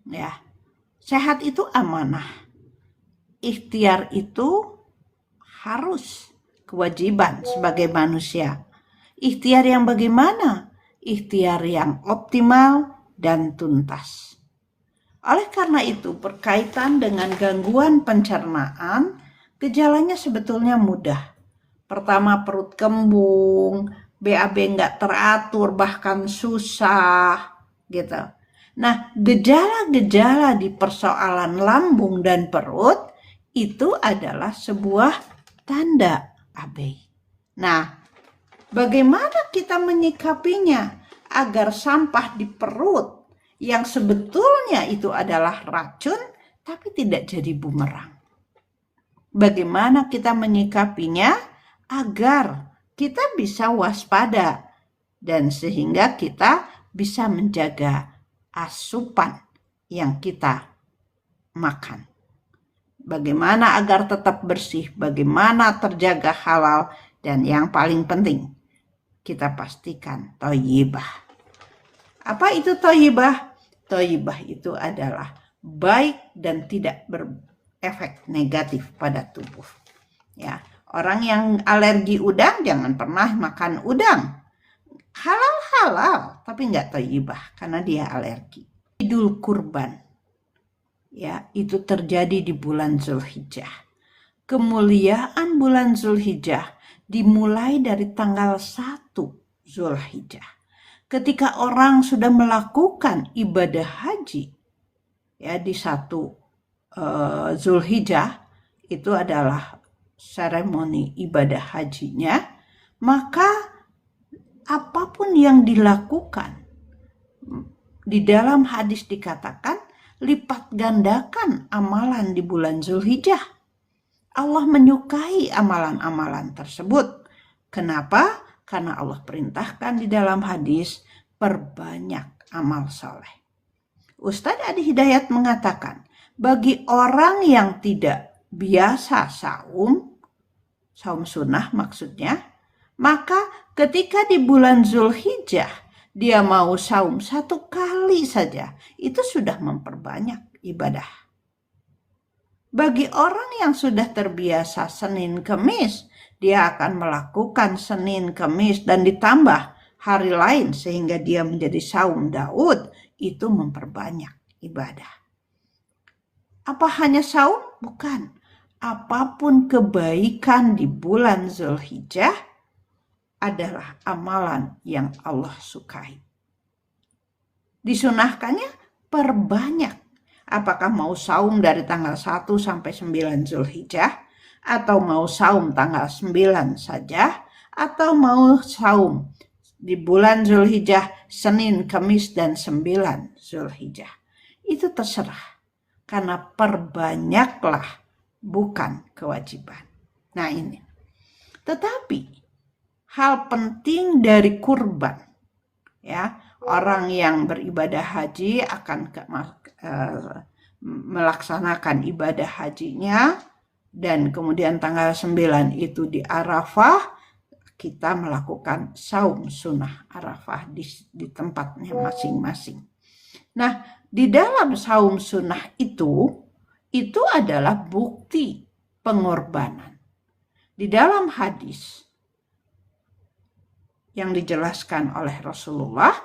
Ya, sehat itu amanah. Ikhtiar itu harus kewajiban sebagai manusia. Ikhtiar yang bagaimana? Ikhtiar yang optimal dan tuntas. Oleh karena itu, berkaitan dengan gangguan pencernaan, gejalanya sebetulnya mudah. Pertama, perut kembung, BAB nggak teratur, bahkan susah, gitu. Nah, gejala-gejala di persoalan lambung dan perut itu adalah sebuah tanda AB. Nah, bagaimana kita menyikapinya agar sampah di perut yang sebetulnya itu adalah racun tapi tidak jadi bumerang? Bagaimana kita menyikapinya agar kita bisa waspada dan sehingga kita bisa menjaga asupan yang kita makan. Bagaimana agar tetap bersih, bagaimana terjaga halal, dan yang paling penting, kita pastikan thayyibah. Apa itu thayyibah? Thayyibah itu adalah baik dan tidak berefek negatif pada tubuh. Ya, orang yang alergi udang jangan pernah makan udang. Halal, tapi nggak thayyibah karena dia alergi. Idul Kurban, ya, itu terjadi di bulan Zulhijjah. Kemuliaan bulan Zulhijjah dimulai dari tanggal 1 Zulhijjah. Ketika orang sudah melakukan ibadah haji, ya, di 1 Zulhijjah, itu adalah seremoni ibadah hajinya, maka apapun yang dilakukan, di dalam hadis dikatakan lipat gandakan amalan di bulan Zulhijjah. Allah menyukai amalan-amalan tersebut. Kenapa? Karena Allah perintahkan di dalam hadis, perbanyak amal soleh. Ustadz Adi Hidayat mengatakan, bagi orang yang tidak biasa saum sunnah maksudnya, maka ketika di bulan Zulhijjah dia mau saum 1 kali saja, itu sudah memperbanyak ibadah. Bagi orang yang sudah terbiasa Senin Kemis, dia akan melakukan Senin Kemis dan ditambah hari lain sehingga dia menjadi saum Daud, itu memperbanyak ibadah. Apa hanya saum? Bukan. Apapun kebaikan di bulan Zulhijjah adalah amalan yang Allah sukai. Disunahkannya perbanyak. Apakah mau saum dari tanggal 1 sampai 9 Zulhijjah, atau mau saum tanggal 9 saja, atau mau saum di bulan Zulhijjah Senin, Kamis, dan 9 Zulhijjah. Itu terserah. Karena perbanyaklah, bukan kewajiban. Nah ini. Tetapi hal penting dari kurban, ya, orang yang beribadah haji akan melaksanakan ibadah hajinya, dan kemudian tanggal 9 itu di Arafah, kita melakukan saum sunnah Arafah di tempatnya masing-masing. Nah, di dalam saum sunnah itu adalah bukti pengorbanan. Di dalam hadis yang dijelaskan oleh Rasulullah,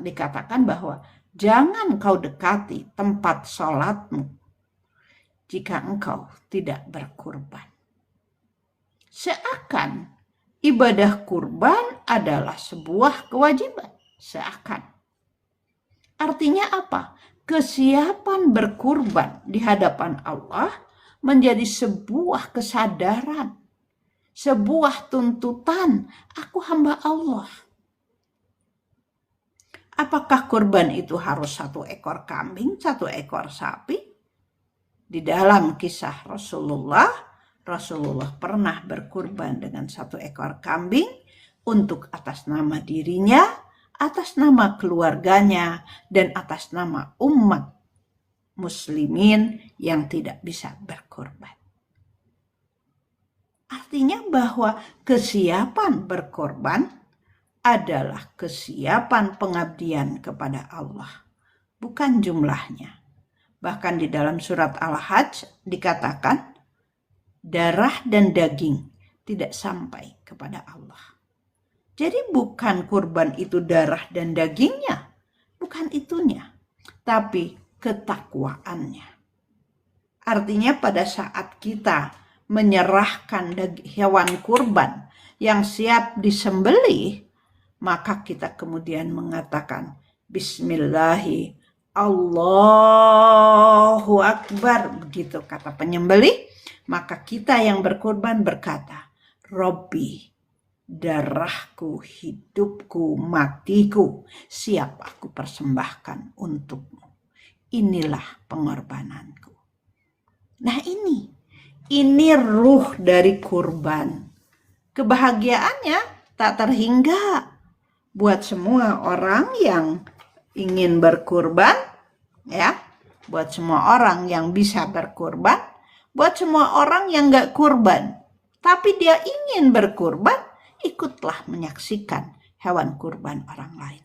dikatakan bahwa jangan kau dekati tempat sholatmu jika engkau tidak berkurban. Seakan ibadah kurban adalah sebuah kewajiban. Seakan. Artinya apa? Kesiapan berkurban di hadapan Allah menjadi sebuah kesadaran, sebuah tuntutan. Aku hamba Allah. Apakah kurban itu harus 1 ekor kambing, 1 ekor sapi? Di dalam kisah Rasulullah pernah berkurban dengan 1 ekor kambing untuk atas nama dirinya, atas nama keluarganya, dan atas nama umat muslimin yang tidak bisa berkorban. Artinya bahwa kesiapan berkorban adalah kesiapan pengabdian kepada Allah. bukan jumlahnya. Bahkan di dalam surat Al-Hajj dikatakan darah dan daging tidak sampai kepada Allah. Jadi bukan kurban itu darah dan dagingnya, bukan itunya, tapi ketakwaannya. Artinya pada saat kita menyerahkan hewan kurban yang siap disembelih, maka kita kemudian mengatakan Bismillahi Allahu Akbar, begitu kata penyembelih, maka kita yang berkurban berkata, Robbi, darahku, hidupku, matiku, siap aku persembahkan untukmu. Inilah pengorbananku. Nah ini ruh dari kurban. Kebahagiaannya tak terhingga buat semua orang yang ingin berkurban, ya, buat semua orang yang bisa berkurban, buat semua orang yang gak kurban, tapi dia ingin berkurban, ikutlah menyaksikan hewan kurban orang lain.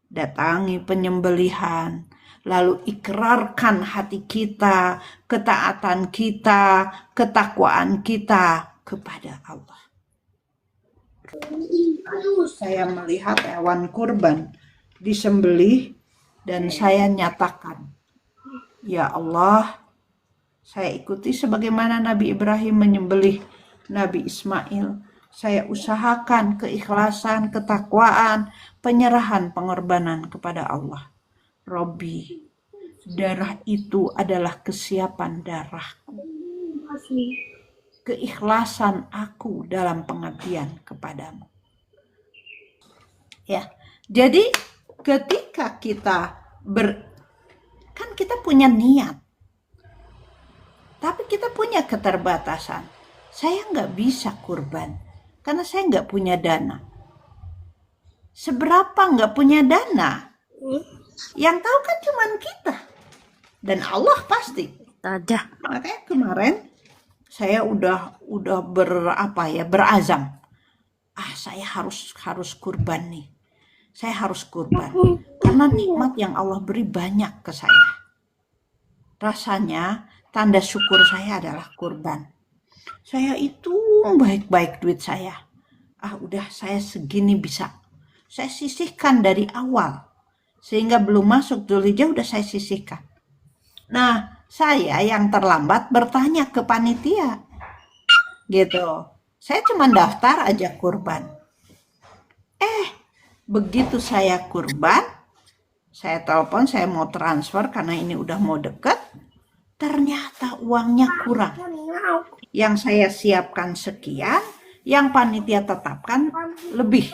Datangi penyembelihan, lalu ikrarkan hati kita, ketaatan kita, ketakwaan kita kepada Allah. Saya melihat hewan kurban disembelih dan saya nyatakan, ya Allah, saya ikuti sebagaimana Nabi Ibrahim menyembelih Nabi Ismail. Saya usahakan keikhlasan, ketakwaan, penyerahan, pengorbanan kepada Allah. Robbi, darah itu adalah kesiapan darahku. Keikhlasan aku dalam pengabdian kepadamu. Ya, jadi ketika kita kan kita punya niat, tapi kita punya keterbatasan. Saya nggak bisa kurban karena saya nggak punya dana. Seberapa nggak punya dana? Yang tahu kan cuman kita dan Allah pasti. Ada. Makanya kemarin saya udah berazam. Saya harus kurban nih. Saya harus kurban karena nikmat yang Allah beri banyak ke saya. Rasanya tanda syukur saya adalah kurban. Saya itu baik-baik duit saya. Udah saya segini bisa. Saya sisihkan dari awal. Sehingga belum masuk Dzulhijjah udah saya sisihkan. Nah, saya yang terlambat bertanya ke panitia. Gitu. Saya cuma daftar aja kurban. Begitu saya kurban, saya telepon, saya mau transfer karena ini udah mau deket. Ternyata uangnya kurang. Yang saya siapkan sekian, yang panitia tetapkan lebih.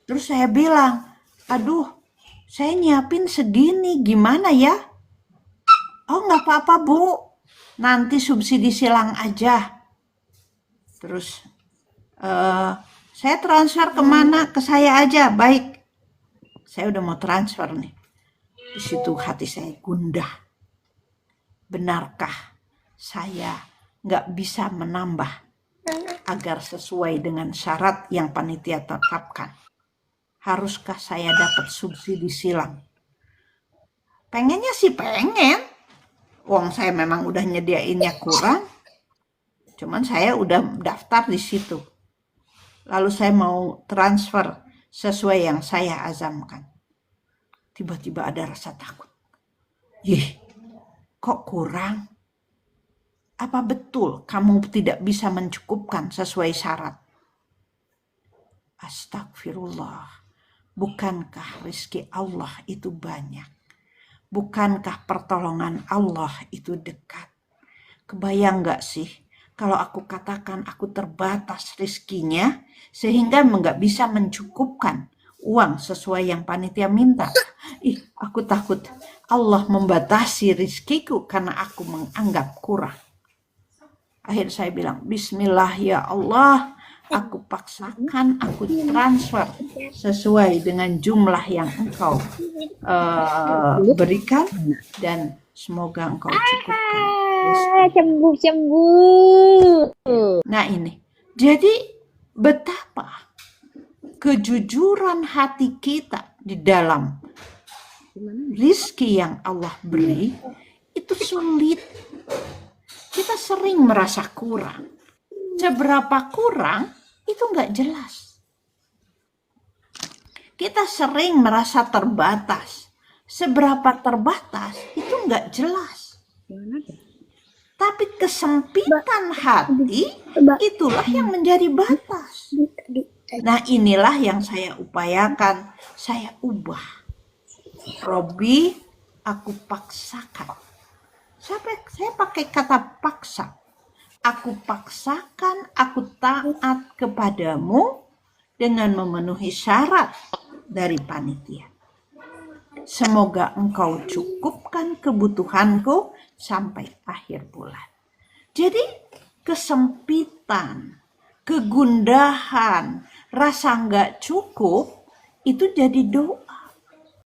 Terus saya bilang, aduh, saya nyiapin segini, gimana ya? Oh, nggak apa-apa, Bu. Nanti subsidi silang aja. Terus, saya transfer kemana? Ke saya aja, baik. Saya udah mau transfer nih. Di situ hati saya gundah. Benarkah saya nggak bisa menambah agar sesuai dengan syarat yang panitia tetapkan? Haruskah saya dapat subsidi silang? Pengennya sih pengen. Uang saya memang udah nyediainnya kurang. Cuman saya udah daftar di situ. Lalu saya mau transfer sesuai yang saya azamkan. Tiba-tiba ada rasa takut. Kok kurang? Apa betul kamu tidak bisa mencukupkan sesuai syarat? Astagfirullah. Bukankah rezeki Allah itu banyak? Bukankah pertolongan Allah itu dekat? Kebayang gak sih kalau aku katakan aku terbatas rezekinya sehingga nggak bisa mencukupkan uang sesuai yang panitia minta. Aku takut Allah membatasi rezekiku karena aku menganggap kurang. Akhirnya saya bilang, Bismillah ya Allah, aku paksakan, aku transfer sesuai dengan jumlah yang Engkau berikan dan semoga Engkau cukupkan. Sembuh. Nah ini, jadi betapa kejujuran hati kita di dalam rizki yang Allah beri itu sulit. Kita sering merasa kurang. Seberapa kurang itu nggak jelas. Kita sering merasa terbatas. Seberapa terbatas itu nggak jelas. Tapi kesempitan hati itulah yang menjadi batas. Nah, inilah yang saya upayakan, saya ubah. Robi, aku paksakan. Saya pakai kata paksa. Aku paksakan, aku taat kepadamu dengan memenuhi syarat dari panitia. Semoga engkau cukupkan kebutuhanku sampai akhir bulan. Jadi kesempitan, kegundahan, rasa nggak cukup itu jadi doa.